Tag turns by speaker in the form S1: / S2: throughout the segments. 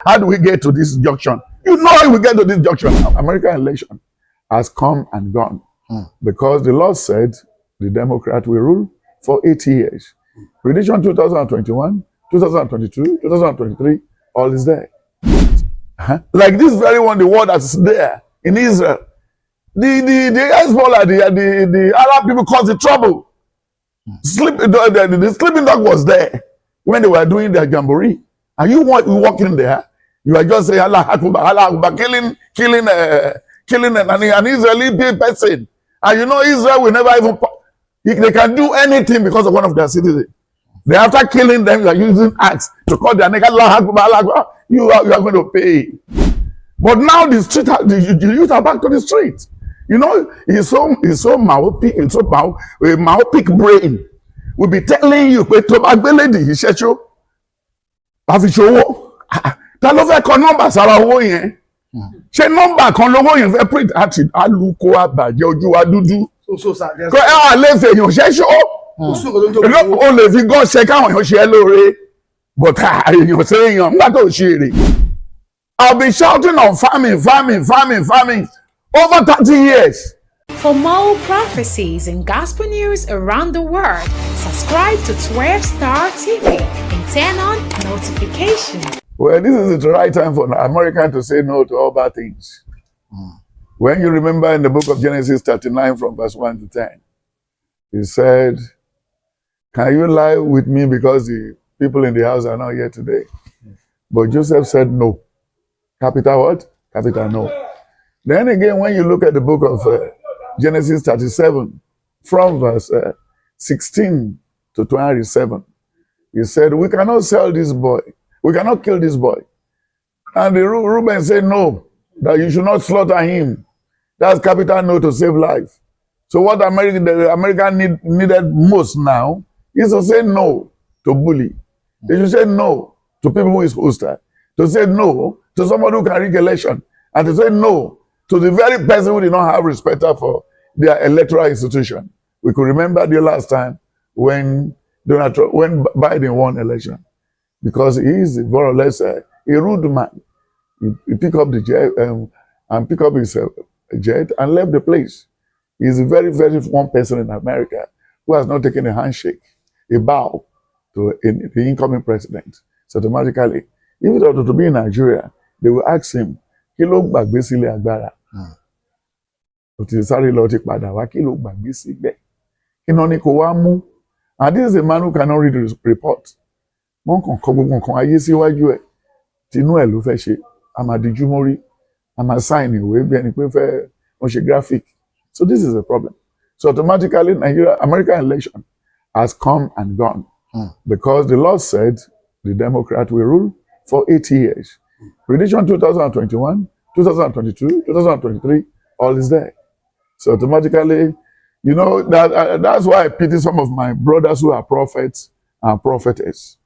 S1: How do we get to this junction? You know how we get to this junction. American election has come and gone because the law said the Democrat will rule for 80 years. Prediction 2021, 2022, 2023, all is there. Like this very one, the war that's there in Israel. The Hezbollah, the Arab people caused the trouble. The sleeping dog was there when they were doing their jamboree. And you walking there, you are just saying Allah Akbar, killing an Israeli person. And you know Israel will never even, they can do anything because of one of their citizens. They after killing them, you are using axe to call their name Allah Akbar, Allah Akbar. You are going to pay. But now the youth are back to the street. You know, it's so myopic, it's so myopic brain. We'll be telling you, pé tó bá gbé lady iṣẹ́ ṣó, bá fi ṣòwò. Ta ló fẹ́ kọ nọ́mbà sára owó yẹn? Ṣé nọ́mbà kan lówó yẹn fẹ́ print àti alùkò àbàjẹ́ ojú wa dúdú? Kọ́ ẹ lè fi èèyàn ṣẹ́ ṣó. O lè fi gán ṣe káwọn èèyàn ṣe ẹ́ lóore. But èèyàn ṣe èèyàn nígbà tó ṣe èrè. I've been shouting on farming over 30 years.
S2: For more prophecies and gospel news around the world, subscribe to 12 Star TV and turn on notifications.
S1: Well, this is the right time for America to say no to all bad things. When you remember in the book of Genesis 39 from verse 1 to 10, he said, can you lie with me because the people in the house are not here today? But Joseph said no. Capital what? Capital no. Then again, when you look at the book of Genesis 37, from verse 16 to 27, he said, we cannot sell this boy. We cannot kill this boy. And the Reuben said, no, that you should not slaughter him. That's capital no to save life. So what the American needed most now is to say no to bully. They should say no to people who is hostile. To say no to somebody who can rig election. And to say no to the very person who did not have respect for their electoral institution. We could remember the last time when Biden won election. Because he is more or less a rude man. He picked up the jet and picked up his jet and left the place. He's a very, very one person in America who has not taken a handshake, a bow to the incoming president. So automatically, if it were to be in Nigeria, they will ask him, kí ló gbàgbé sílé agbára? Ó ti sáré lọ ti padà wá, kí ló gbàgbé síbẹ̀? Kí náà ni kò wá mú? And this is a man who cannot read the report. Wọ́n kàn kọ gbogbo nǹkan ayé síwájú ẹ̀. Tinú ẹ̀ ló fẹ́ ṣe. A máa dijú mórí. A máa sign ìwé bí ẹni pé wọ́n ṣe graphic. So this is a problem. So automatically, American election has come and gone because the law said the Democrat will rule for 80 years. Prediction 2021, 2022, 2023, all is there. So automatically, you know, that's why I pity some of my brothers who are prophets and prophetess.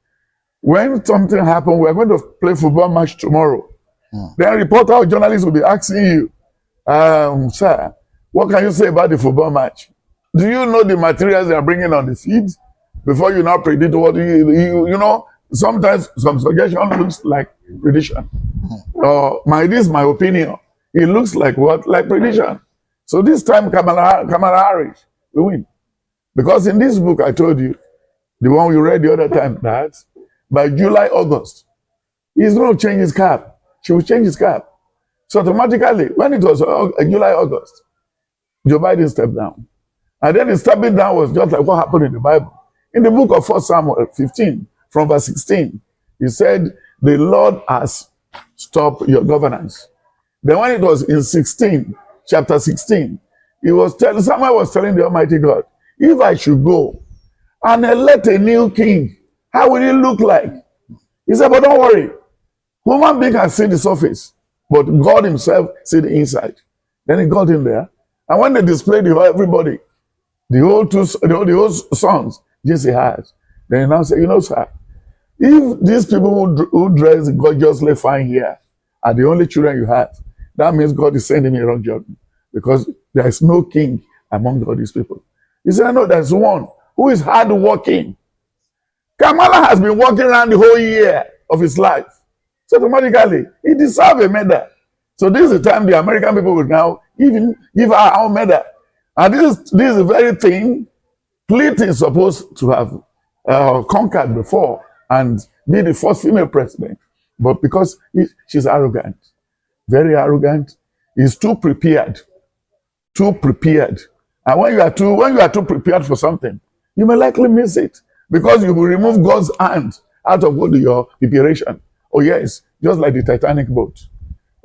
S1: When something happens, we're going to play football match tomorrow. Then reporter or journalist will be asking you, sir, what can you say about the football match? Do you know the materials they are bringing on the field? Before you now predict what you know, sometimes some suggestion looks like prediction. This is my opinion. It looks like what? Like prediction. So this time Kamala Harris will win. Because in this book I told you, the one you read the other time, that by July, August, he's going to change his cap. She will change his cap. So automatically, when it was July, August, Joe Biden stepped down. And then his stepping down was just like what happened in the Bible. In the book of 1 Samuel 15, from verse 16, he said, the Lord has stopped your governance. Then when it was in chapter 16, Samuel was telling the Almighty God, if I should go and elect a new king, how will it look like? He said, but don't worry. Human being can see the surface, but God himself see the inside. Then he got in there. And when they displayed everybody, the old sons Jesse has, then he now said, you know, sir, if these people who dress gorgeously fine here are the only children you have, that means God is sending me a wrong judgment because there is no king among all these people. He said, no, there's one who is hard working. Kamala has been working around the whole year of his life. So automatically, he deserves a medal. So this is the time the American people will now give our own medal. And this is the very thing Clinton is supposed to have conquered before and be the first female president. But because she's arrogant, very arrogant, is too prepared. Too prepared. And when you are too prepared for something, you may likely miss it because you will remove God's hand out of your preparation. Oh yes, just like the Titanic boat.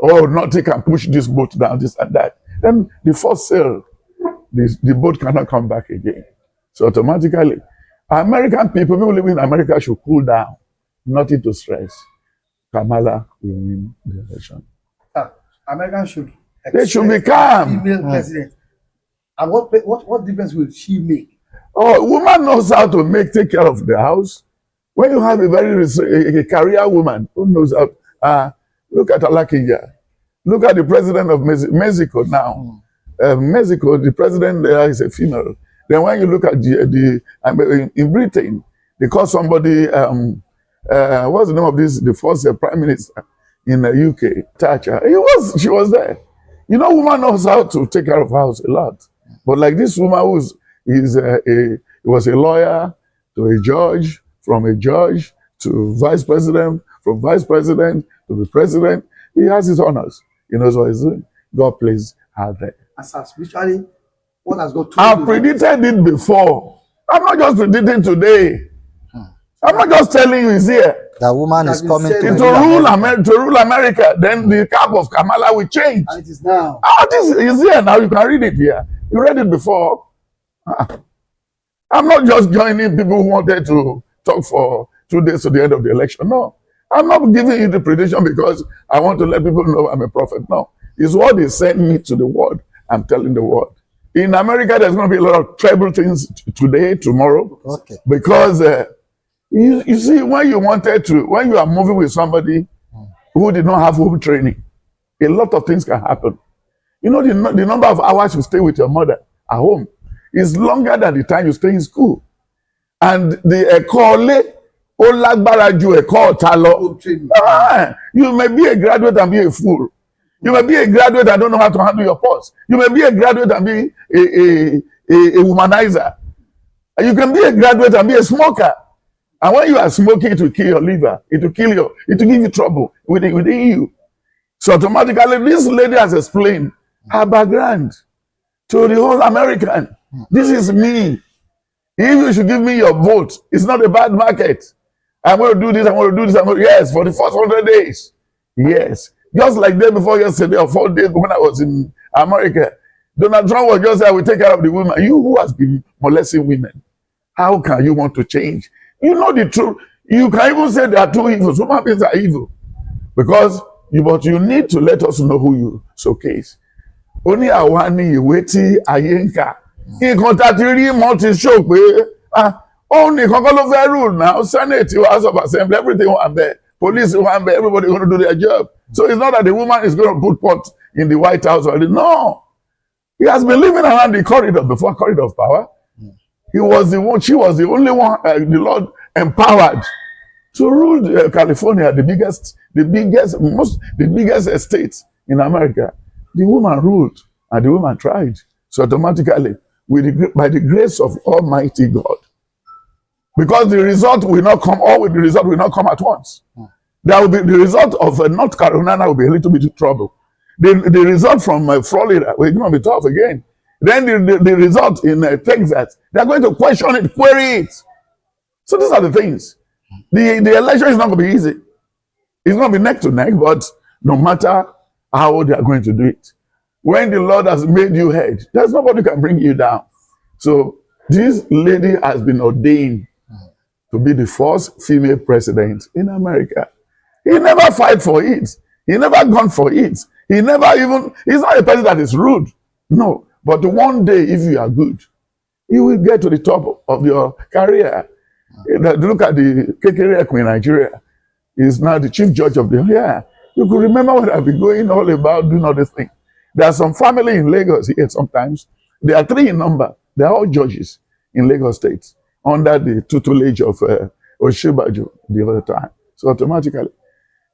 S1: Oh, nothing can push this boat down, this and that. Then the first sail, the boat cannot come back again. So automatically, people living in America should cool down. Nothing to stress. Kamala will win the election.
S3: Americans should.
S1: They should be calm.
S3: Female president. And what difference will she make?
S1: Oh, woman knows how to take care of the house. When you have a career woman who knows how, look at Alakia. Look at the president of Mexico now. Mexico, the president there is a female. Then when you look at in Britain, they call somebody, what's the name of this? The first prime minister in the UK, Thatcher. She was there. You know, woman knows how to take care of house a lot. But like this woman was a lawyer to a judge, from a judge to vice president, from vice president to the president. He has his honors. He knows what he's doing. God plays her there.
S3: As spiritually, what has God told
S1: I've predicted it before. I'm not just predicting today. I'm not just telling you it's here.
S4: The woman is coming
S1: to rule America. Then the cap of Kamala will change.
S3: And it is now.
S1: This is here now. You can read it here. You read it before. I'm not just joining people who wanted to talk for 2 days to the end of the election. No. I'm not giving you the prediction because I want to let people know I'm a prophet. No. It's what they sent me to the world. I'm telling the world. In America, there's going to be a lot of terrible things today, tomorrow.
S4: Okay.
S1: Because you see, when you are moving with somebody who did not have home training, a lot of things can happen. You know, the number of hours you stay with your mother at home is longer than the time you stay in school. And the ẹ̀kọ́ ó lágbára ju ẹ̀kọ́ ọ̀tá lọ. You may be a graduate and be a fool. You may be a graduate and don't know how to handle your purse. You may be a graduate and be a womanizer. You can be a graduate and be a smoker. And when you are smoking, it will kill your liver. It will give you trouble within you. So automatically, this lady has explained her background to the whole American. This is me. If you should give me your vote, it's not a bad market. I'm going to do this, I'm going to do this. Yes, for the first 100 days. Yes. Just like day before yesterday or 4 days when I was in America, Donald Trump was just there, we take care of the women. You who has been molesting women, how can you want to change? You know the truth. You can even say there are two evils. Human beings are evil. But you need to let us know who you showcase. Only Awani, Weti, Ayenka. Nǹkan tá ti rí mọ́ ti show pé only Kọ́kọ́ fẹ́ rule now. Senate, House of Assembly, everything wà bẹ́ẹ̀. Police wà bẹ́ẹ̀. Everybody going to do their job. So it's not that the woman is going to put pot in the White House already. No. He has been living around the corridor before corridor of power. She was the only one the Lord empowered to rule California, the biggest estate in America. The woman ruled and the woman tried. So automatically, by the grace of Almighty God, because the result will not come, the result will not come at once. There will be the result of North Carolina will be a little bit of trouble. The result from Florida will going to be tough again. Then the result in Texas, they're going to question it, query it. So these are the things. The election is not going to be easy. It's going to be neck to neck, but no matter how they are going to do it. When the Lord has made you head, there's nobody can bring you down. So this lady has been ordained to be the first female president in America. He never fight for it. He never gone for it. He's not a person that is rude. No. But one day, if you are good, you will get to the top of your career. Look at the Kekere in Nigeria. He's now the chief judge of you could remember when I've been going all about doing all this thing. There are some family in Lagos here sometimes. There are 3 in number. They are all judges in Lagos State under the tutelage of Oshibaju the other time. So automatically,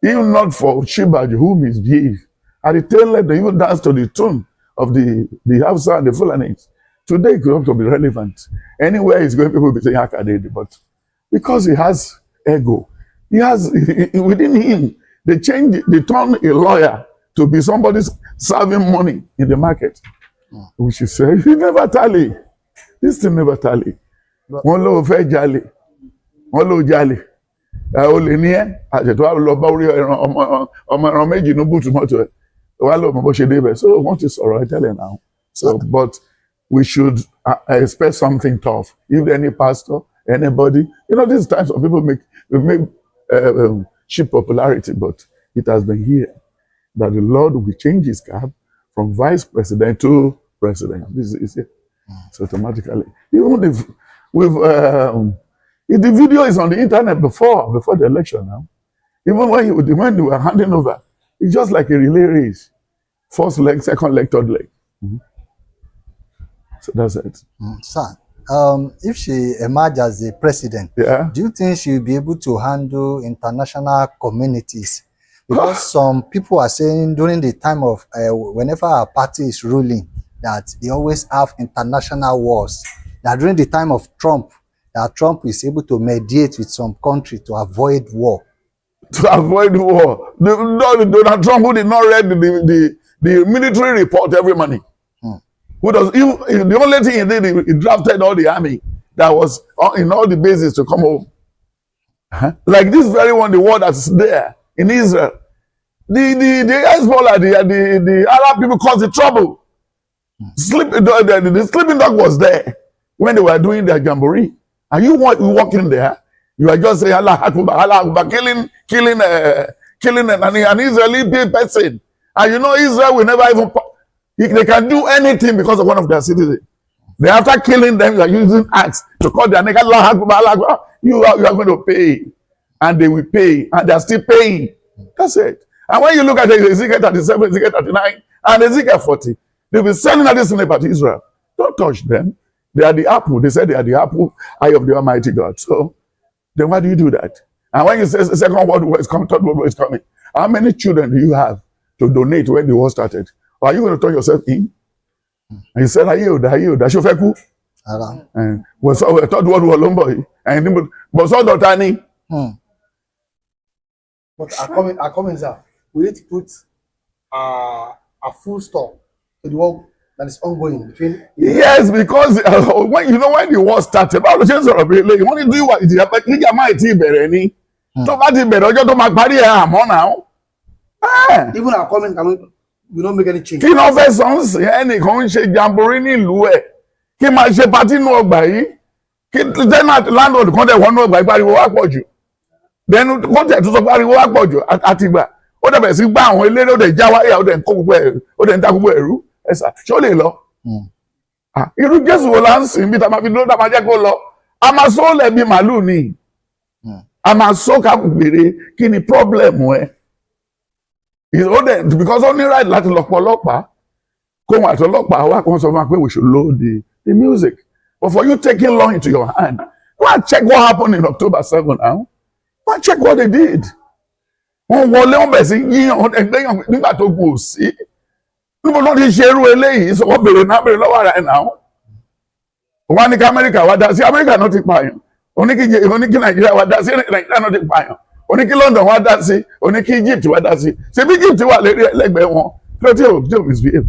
S1: Even not for Shibaji who misbehave. At the tail end, they even dance to the tune of the Hausa and the Fulanis. Today, it could to be relevant. Anywhere he's going, people will be saying Hakadede. But because he has ego, he has, within him, they turn a lawyer to be somebody serving money in the market. Which is say, he never tally. This thing never tally. One low fair jolly. One low jolly. Only near, I just want to love ọmọ méjì no boot motor. So what is all right telling now? So, but we should expect something tough. If any pastor, anybody, these times of people make cheap popularity, but it has been here that the Lord will change his cap from vice president to president. This is it. So automatically, even if the video is on the internet before the election now. Even when they were handing over, it's just like a relay race. First leg, second leg, third leg. So that's it.
S4: Sir, if she emerges as a president, do you think she'll be able to handle international communities? Because some people are saying during the time of whenever a party is ruling, that they always have international wars. That during the time of Trump, that Trump is able to mediate with some country to avoid war.
S1: To avoid war. Donald Trump, who did not read the military report every morning. Who does? The only thing he did, he drafted all the army that was in all the bases to come home. Like this very one, the war that's there in Israel. The Hezbollah, the Arab people caused the trouble. The sleeping dog was there when they were doing their jamboree. And you walking there, you are just saying Allah Akbar, killing an Israeli person. And Israel will never even, they can do anything because of one of their citizens. They after killing them, you are using axe to call their name Allah Akbar. You are going to pay. And they will pay. And they are still paying. That's it. And when you look at Ezekiel 37, Ezekiel 39, and Ezekiel 40, they'll be selling at this sniper to Israel. Don't touch them. They are the apple. They said they are the apple eye of the Almighty God. So then why do you do that? And when you say the second world war is coming, third world war is coming, how many children do you have to donate when the war started? Or are you going to turn yourself in? And you said, I yield. Shofeku. And we saw a third world war Lomboy. And but so Dotani.
S3: But our comments are, we need to put a full stop to the war that is ongoing between.
S1: Yes, because when the war started, about the chance of you want to do what is happening. You might see Bereni. So what is better? You don't make party now.
S3: Even our comment, we don't make any change.
S1: Kí ló fẹ́ sọ́nsì ẹnìkan ń ṣe jamboree nílùú ẹ̀ kí máa ṣe pátí nù ọgbà yìí kí tenant landlord kan tẹ̀ wọ́n nù ọgbà yìí pariwo wá pọ̀ jù then wọ́n tẹ̀ tó sọ pariwo wá pọ̀ jù àtìgbà ó dẹ̀ bẹ̀rẹ̀ sí gbá àwọn eléré ó dẹ̀ já wáyà ó dẹ̀ ń kó gbogbo ẹ̀rú ó dẹ̀ ń ta gbogbo ẹ̀rú ẹ̀sà ṣó lè lọ. Irú Jésù wo la ń sìn bí tàbí dúró tàbí jẹ́ kó lọ a máa sọ lẹ̀ bí màálù ni a máa sọ ká gbèrè kí ni problem ẹ. Because only right láti lọ pọ̀ ọlọ́pàá kó wọn àti ọlọ́pàá wá kó sọ fún wa pé we should load the music. But for you taking law into your hand, go and check what happened in October 7 now. Go and check what they did. Wọ́n wọlé wọn bẹ̀rẹ̀ sí yíyan ẹgbẹ́yàn nígbà tó kù sí. Níbo ló ti ṣe irú eléyìí sọ wọ́n béèrè lọ́wọ́ ara ẹ̀ náà. Wọ́n ní kí Amẹ́ríkà wá dá sí Amẹ́ríkà náà ti pààyàn. Oníkí Nàìjíríà wá dá sí Nàìjíríà náà ti pààyàn. Oníkí London wá dá sí, oníkí Egypt wá dá sí. Ṣé bí Egypt wà lẹ́gbẹ̀ẹ́ wọn? Kí ló tí ò misbehave?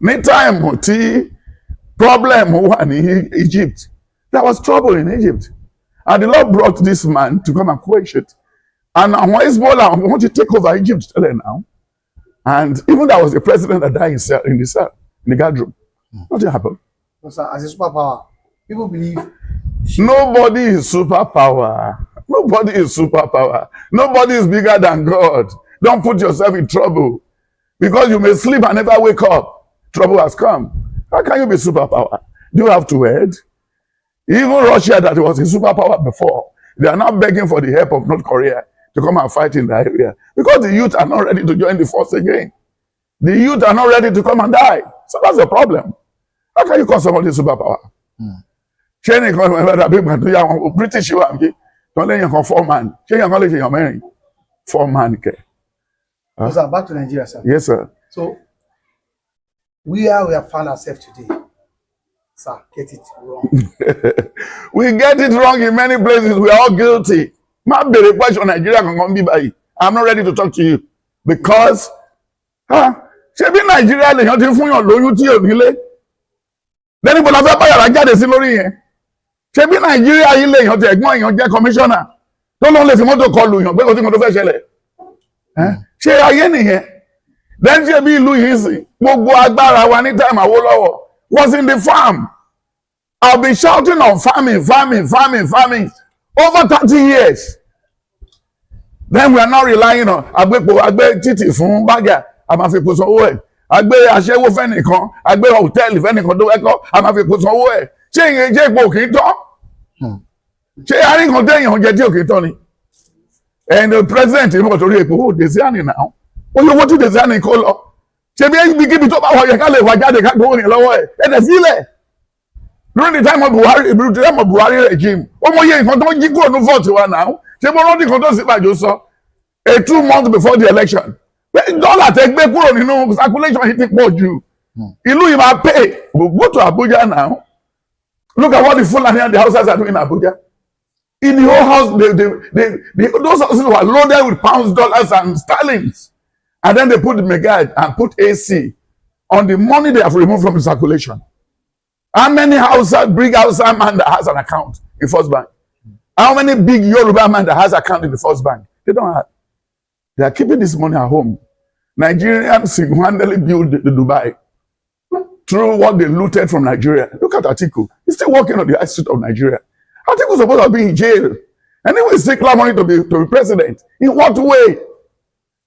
S1: Ní táìmù tí problem wà ní Egypt, there was trouble in Egypt. And the Lord brought this man to come and quench it. And àwọn Hezbollah want to take over Egypt now. And even there was a president that died in the cell, in the guard room. Nothing happened.
S3: No, sir, as a superpower, people believe
S1: nobody is superpower. Nobody is superpower. Nobody is bigger than God. Don't put yourself in trouble. Because you may sleep and never wake up. Trouble has come. How can you be superpower? Do you have to head? Even Russia, that was a superpower before, they are now begging for the help of North Korea to come and fight in the area. Because the youth are not ready to join the force again. The youth are not ready to come and die. So that's the problem. How can you call somebody superpower? British don't let you come 4 man. Change your knowledge in your marriage. 4-man care.
S3: So, sir, back to Nigeria, sir.
S1: Yes, sir.
S3: So, we have found ourselves today. Sir, get it wrong.
S1: We get it wrong in many places. We are all guilty. I'm not ready to talk to you because ṣé bí Nàìjíríà lèèyàn ti fún yàn lóyún tí ò nílé lẹ́ni bọ́lá fẹ́ bá yàrá jáde sí lórí yẹn ṣé bí Nàìjíríà yìí lèèyàn ti ẹ̀gbọ́n èèyàn jẹ́ kọmíṣánná tó lóun lè fi mọ́tò kọlù yàn pé kò tí kò tó fẹ́ ṣẹlẹ̀ ṣé ayé nìyẹn lẹ́ni ṣé bí ìlú yìí sì gbogbo agbára wa ní táìmù Awólọ́wọ̀ was in the farm. I'll be shouting on farming over 30 years. Then we are now relying on agbe títì fún bágà a máa fi kó sanwó ẹ̀ agbe aṣẹ́wó fẹ́nìkan agbe hòtẹ́ẹ̀lì fẹ́nìkan tó wẹ́kọ́ a máa fi kó sanwó ẹ̀ ṣé ìyẹn jẹ́ ipò kì í tán ṣé àríkàn téèyàn jẹ tí ò kì í tán ni and the president ìmọ̀ torí epo ó Desiani náà ó yẹ owó tí Desiani kó lọ ṣe bí ibikíbi tó bá wọ yẹ ká lè wá jáde ká gbowó yẹn lọ́wọ́ ẹ̀ ẹ̀dẹ̀ sílẹ̀ during the time of Buhari regime ó mọ iye nǹkan tó jí kúrò ní vote wa náà ṣé mo rántí nǹkan tó sì bàjọ́ sọ a 2 months before the election dọ́là tẹ gbé kúrò nínú circulation yìí ti pọ̀ jù ìlú yìí máa pay go to Abuja now look at what the Fulani and the Hausas are doing in Abuja in the whole house those houses were loaded with pounds, dollars and sterlings and then they put the mega and put AC on the money they have removed from the circulation. How many big Hausa man that has an account in First Bank? How many big Yoruba man that has an account in the First Bank? They don't have. They are keeping this money at home. Nigerians single-handedly built the Dubai through what they looted from Nigeria. Look at Atiku. He's still working on the high street of Nigeria. Atiku is supposed to be in jail. And he will still claim money to be president. In what way?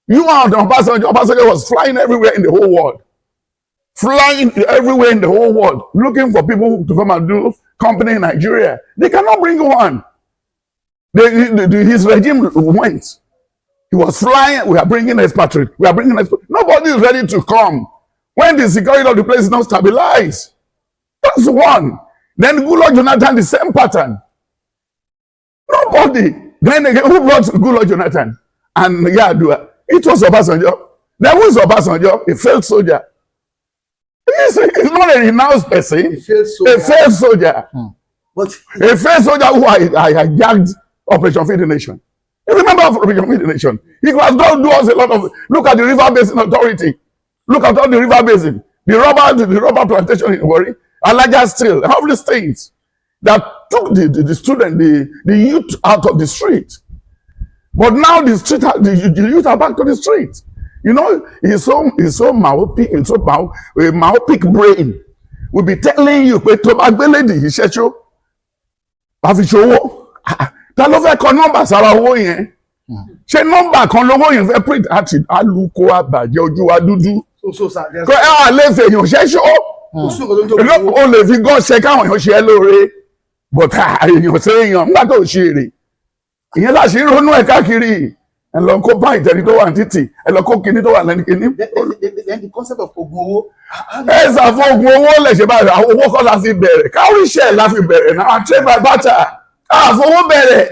S1: You and Obasanjo was flying everywhere in the whole world. Flying everywhere in the whole world, looking for people to come and do company in Nigeria. They cannot bring one. His regime went. He was flying. We are bringing expatriates. Nobody is ready to come. When the security of the place is not stabilized. That's one. Then Goodluck Jonathan, the same pattern. Nobody. Then again, who brought Goodluck Jonathan? And Yadua. It was Obasanjo. There was Obasanjo, a failed soldier. He's not a renounced person. A failed soldier. But a failed soldier who I hijacked Operation Feed the Nation. You remember Operation Feed the Nation? He was going to do us a lot of. Look at the River Basin Authority. Look at all the river basin. The rubber plantation in Warri, Alaja Steel, all these things that took the student, the youth out of the street. But now the youth are back to the street. You know, he's so myopic, a myopic brain. Will be telling you, pé tó bá gbé lady iṣẹ́ ṣó, bá fi ṣòwò. Ta ló fẹ́ kọ nọ́mbà sára owó yẹn? Ṣé nọ́mbà kan lówó yẹn fẹ́ print àti alùkò àbàjẹ́ ojú wa dúdú? Kọ́ ẹ lè fi èèyàn ṣẹ́ ṣó. O lè fi gán ṣe káwọn èèyàn ṣe ẹ́ lóore. But èèyàn ṣe èèyàn nígbà tó ṣe èrè. Ìyẹn láti ronú ẹ̀ káàkiri. Ẹ lọ kó báyìí tẹni tó wà ní títì, ẹ lọ kó kinní tó wà lẹ́nu kinní.
S3: Then the concept of ogun owó.
S1: Ẹ ṣàfọ̀ ogun owó lè ṣe báyìí, àwọn owó kọ́ la fi bẹ̀rẹ̀, káwíṣẹ́ la fi bẹ̀rẹ̀ náà, trade by barter, àfọwọ́ bẹ̀rẹ̀.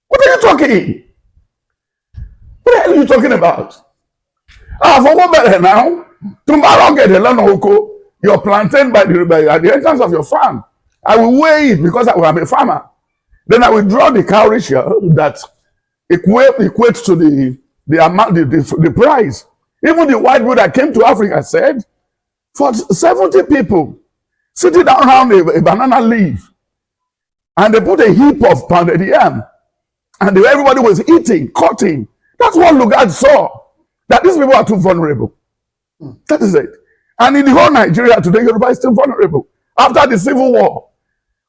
S1: What are you talking? What the hell are you talking about? Àfọwọ́ bẹ̀rẹ̀ now, tó ń bá rọ́gẹ̀dẹ̀ lọ́nà oko, your plantain at the entrance of your farm. I will weigh it because I am a farmer. Then I will draw the cowrie that equates to the amount, the price. Even the white boy that came to Africa said, for 70 people sitting down around a banana leaf, and they put a heap of pounded yam, and everybody was eating, cutting. That's what Lugard saw, that these people are too vulnerable. That is it. And in the whole Nigeria today, Yoruba is still vulnerable. After the Civil War,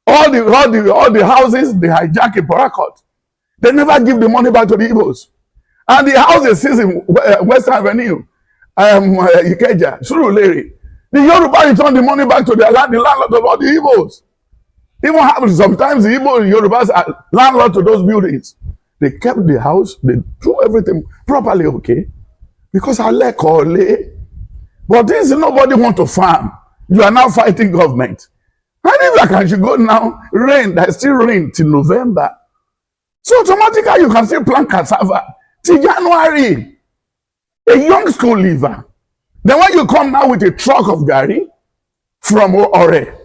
S1: all the houses they hijack in Port Harcourt. They never give the money back to the Igbos. And the houses in Western Avenue, Ikeja, Surulere, the Yoruba return the money back to the landlord of all the Igbos. Even happens sometimes the Igbo and Yorubas are landlord to those buildings. They kept the house, they do everything properly, okay? Because I like Ole. But this nobody want to farm. You are now fighting government. And if I can go now, rain, there's still rain till November. So automatically you can still plant cassava. till January. A young school leaver. Then when you come now with a truck of gari from Ore,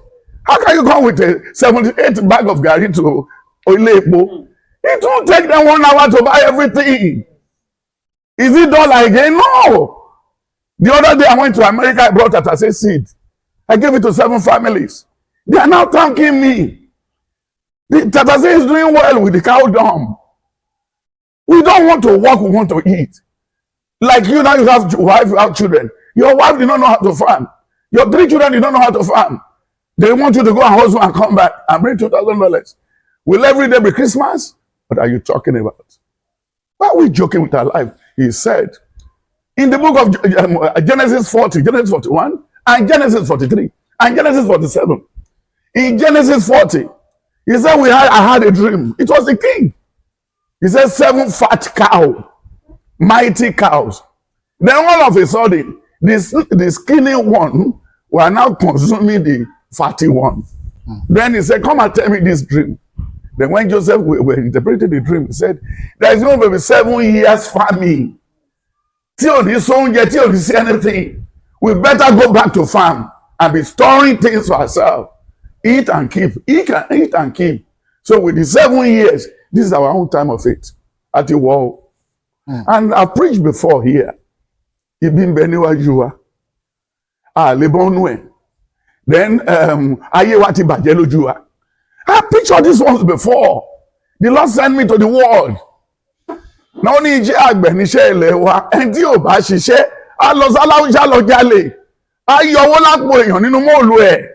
S1: how can you come with a 78 bag of gari to Oilepo? It won't take them 1 hour to buy everything. Is it dollar again? No. The other day I went to America, I brought Tatase seed. I gave it to 7 families. They are now thanking me. The Tatase is doing well with the cow dung. We don't want to work, we want to eat. Like you now, you have wife, you have children. Your wife did not know how to farm. Your 3 children did not know how to farm. They want you to go and hustle and come back and bring $2,000. Will every day be Christmas? What are you talking about? Why are we joking with our life? He said, in the book of Genesis 40, Genesis 41, and Genesis 43, and Genesis 47. In Genesis 40, he said, I had a dream. It was the king. He said, 7 fat cows, mighty cows. Then all of a sudden, the skinny one were now consuming the fatty one. Then he said, come and tell me this dream. Then when Joseph were interpreting the dream, he said, there is going to be 7 years famine. Till this song, till you see anything, we better go back to farm and be storing things for ourselves. Eat and keep. Eat and keep. So with the 7 years, this is our own time of faith at the wall. And I preached before here. Ibn Beniwa Jua. Lebonwe. Then Ayewati Bajelo Jua. I preached all these ones before. The Lord sent me to the world. Now only Agbenishe Lewa and Dio Bashishe. Alozala Jalo Jale. Ayowola po èèyàn nínú mọ́ọ̀lù ẹ̀.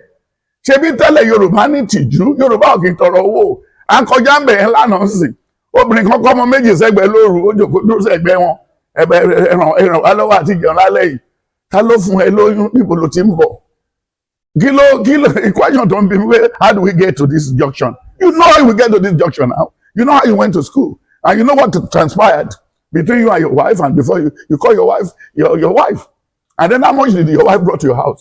S1: Ṣebí tẹ́lẹ̀ Yorùbá ní tìjú, Yorùbá ò kì í tọrọ owó. À ń kọjá ń bẹ̀ ẹ́ lánàá sí. Obìnrin kan kọ́ ọmọ méjì sẹ́gbẹ̀ẹ́ lóru, ó jókòó dúró sẹ́gbẹ̀ẹ́ wọn. Ẹ̀ràn wá lọ́wọ́ àti ìjẹun lálẹ́ yìí. Ta ló fún ẹ lóyún níbo ló ti ń bọ̀? Kí ló equation tó ń bí wí, how do we get to this junction? You know how we get to this junction now. You know how you went to school. And you know what transpired between you and your wife, and before you call your wife your wife. And then how much did your wife brought to your house?